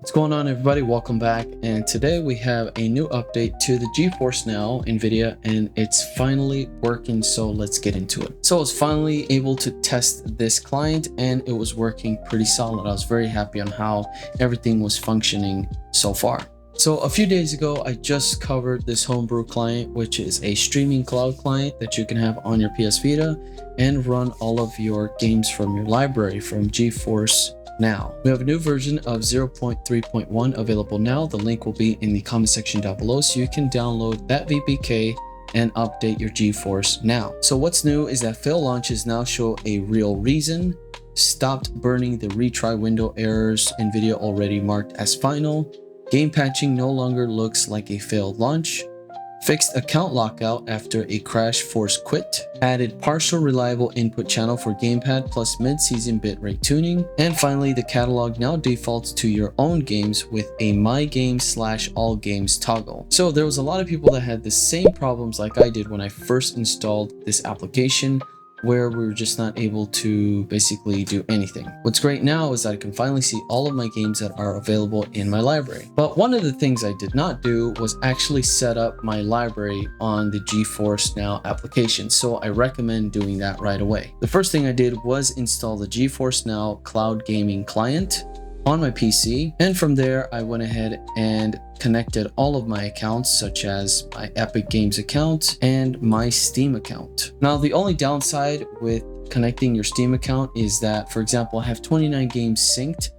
What's going on, everybody? Welcome back, and today we have a new update to the GeForce Now NVIDIA, and it's finally working, so let's get into it. So I was finally able to test this client and it was working pretty solid. I was very happy on how everything was functioning so far. So a few days ago, I just covered this homebrew client, which is a streaming cloud client that you can have on your PS Vita and run all of your games from your library from GeForce Now. We have a new version of 0.3.1 available now. The link will be in the comment section down below, so you can download that VPK and update your GeForce Now. So what's new is that fail launches now show a real reason, stopped burning the retry window errors, NVIDIA already marked as final, game patching no longer looks like a failed launch, fixed account lockout after a crash forced quit, added partial reliable input channel for gamepad plus mid-season bitrate tuning, and finally the catalog now defaults to your own games with a my games / all games toggle. So there was a lot of people that had the same problems like I did when I first installed this application, where we were just not able to basically do anything. What's great now is that I can finally see all of my games that are available in my library. But one of the things I did not do was actually set up my library on the GeForce Now application, so I recommend doing that right away. The first thing I did was install the GeForce Now cloud gaming client on my PC, and from there I went ahead and connected all of my accounts, such as my Epic Games account and my Steam account. Now the only downside with connecting your Steam account is that, for example, I have 29 games synced,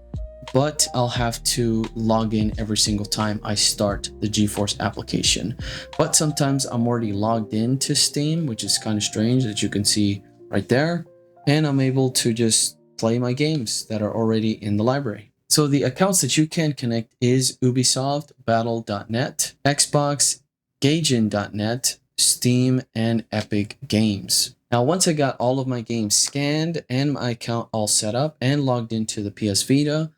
but I'll have to log in every single time I start the GeForce application. But sometimes I'm already logged into Steam, which is kind of strange, that you can see right there, and I'm able to just play my games that are already in the library. So the accounts that you can connect is Ubisoft, Battle.net, Xbox, Gaijin.net, Steam, and Epic Games. Now, once I got all of my games scanned and my account all set up and logged into the PS Vita,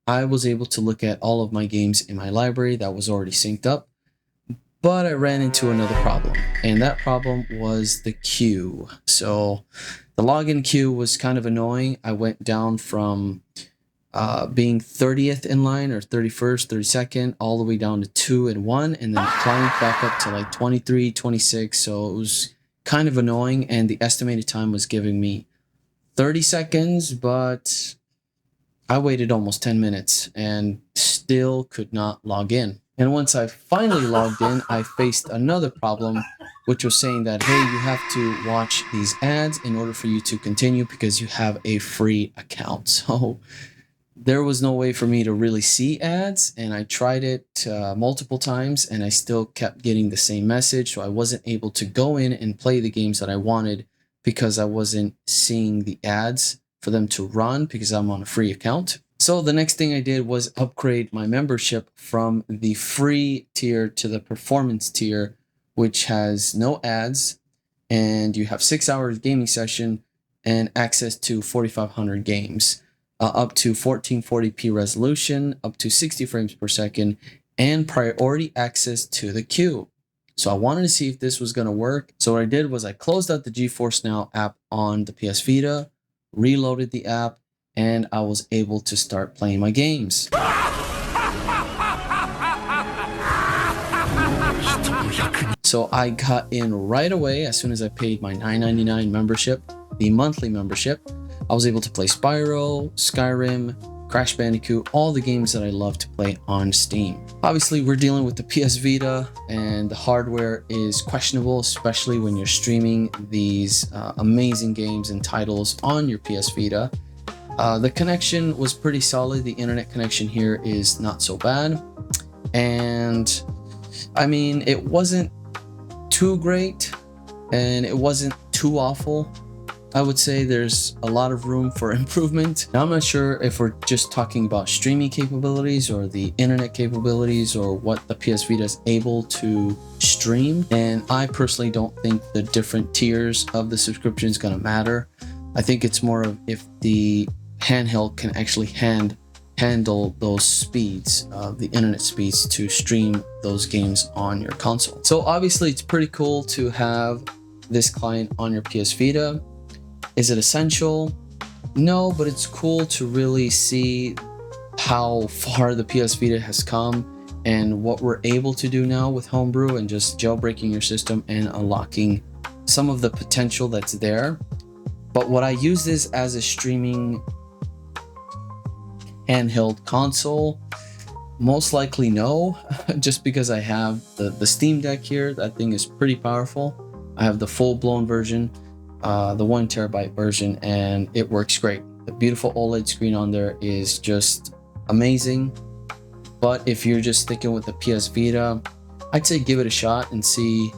I was able to look at all of my games in my library that was already synced up. But I ran into another problem, and that problem was the queue. So the login queue was kind of annoying. I went down from being 30th in line, or 31st, 32nd, all the way down to 2 and 1, and then climbed back up to like 23, 26. So it was kind of annoying, and the estimated time was giving me 30 seconds, but I waited almost 10 minutes and still could not log in. And once I finally logged in, I faced another problem, which was saying that, hey, you have to watch these ads in order for you to continue because you have a free account. So there was no way for me to really see ads, and I tried it multiple times and I still kept getting the same message. So I wasn't able to go in and play the games that I wanted because I wasn't seeing the ads for them to run because I'm on a free account. So the next thing I did was upgrade my membership from the free tier to the performance tier, which has no ads, and you have 6 hours gaming session and access to 4,500 games. Up to 1440p resolution, up to 60 frames per second, and priority access to the queue. So I wanted to see if this was going to work. So what I did was I closed out the GeForce Now app on the PS Vita, reloaded the app, and I was able to start playing my games. So I got in right away as soon as I paid my $9.99 membership, the monthly membership. I was able to play Spyro, Skyrim, Crash Bandicoot, all the games that I love to play on Steam. Obviously, we're dealing with the PS Vita, and the hardware is questionable, especially when you're streaming these amazing games and titles on your PS Vita. The connection was pretty solid. The internet connection here is not so bad. And I mean, it wasn't too great and it wasn't too awful. I would say there's a lot of room for improvement. Now, I'm not sure if we're just talking about streaming capabilities or the internet capabilities or what the PS Vita is able to stream. And I personally don't think the different tiers of the subscription is going to matter. I think it's more of if the handheld can actually handle those speeds, the internet speeds, to stream those games on your console. So obviously it's pretty cool to have this client on your PS Vita. Is it essential? No, but it's cool to really see how far the PS Vita has come and what we're able to do now with homebrew and just jailbreaking your system and unlocking some of the potential that's there. But would I use this as a streaming handheld console? Most likely no, just because I have the Steam Deck here. That thing is pretty powerful. I have the full-blown version, the 1 terabyte version, and it works great. The beautiful OLED screen on there is just amazing. But if you're just sticking with the PS Vita, I'd say give it a shot and see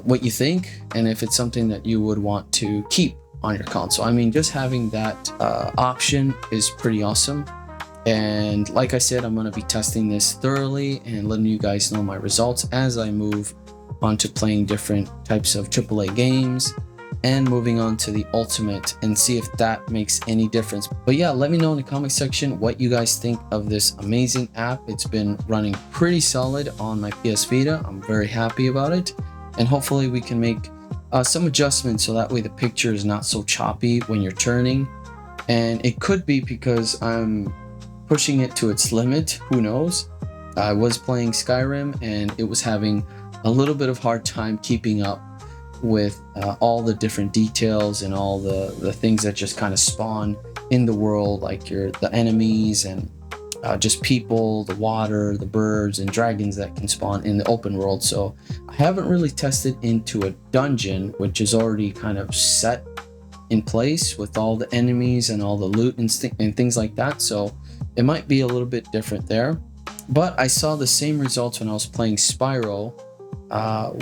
what you think, and if it's something that you would want to keep on your console. I mean, just having that option is pretty awesome. And like I said, I'm going to be testing this thoroughly and letting you guys know my results as I move on to playing different types of AAA games and moving on to the Ultimate and see if that makes any difference. But yeah, let me know in the comment section what you guys think of this amazing app. It's been running pretty solid on my PS Vita. I'm very happy about it, and hopefully we can make some adjustments so that way the picture is not so choppy when you're turning. And it could be because I'm pushing it to its limit, who knows. I was playing Skyrim and it was having a little bit of hard time keeping up with all the different details and all the things that just kind of spawn in the world, like the enemies and just people, the water, the birds and dragons that can spawn in the open world. So I haven't really tested into a dungeon, which is already kind of set in place with all the enemies and all the loot and things like that. So it might be a little bit different there. But I saw the same results when I was playing Spyro,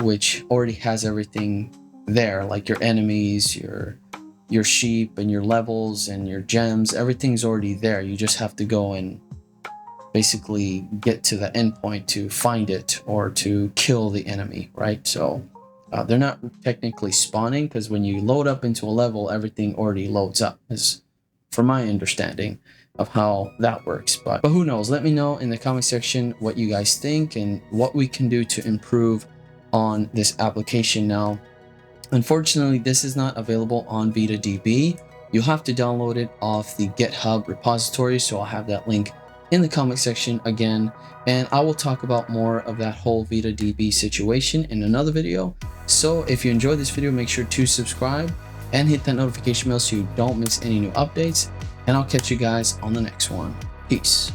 which already has everything there, like your enemies, your sheep and your levels and your gems. Everything's already there. You just have to go and basically get to the endpoint to find it or to kill the enemy, right? So they're not technically spawning, because when you load up into a level, everything already loads up, is from my understanding of how that works. But who knows? Let me know in the comment section what you guys think and what we can do to improve on this application. Now, unfortunately, this is not available on VitaDB. You'll have to download it off the GitHub repository, so I'll have that link in the comment section again, and I will talk about more of that whole VitaDB situation in another video. So if you enjoyed this video, make sure to subscribe and hit that notification bell so you don't miss any new updates, and I'll catch you guys on the next one. Peace.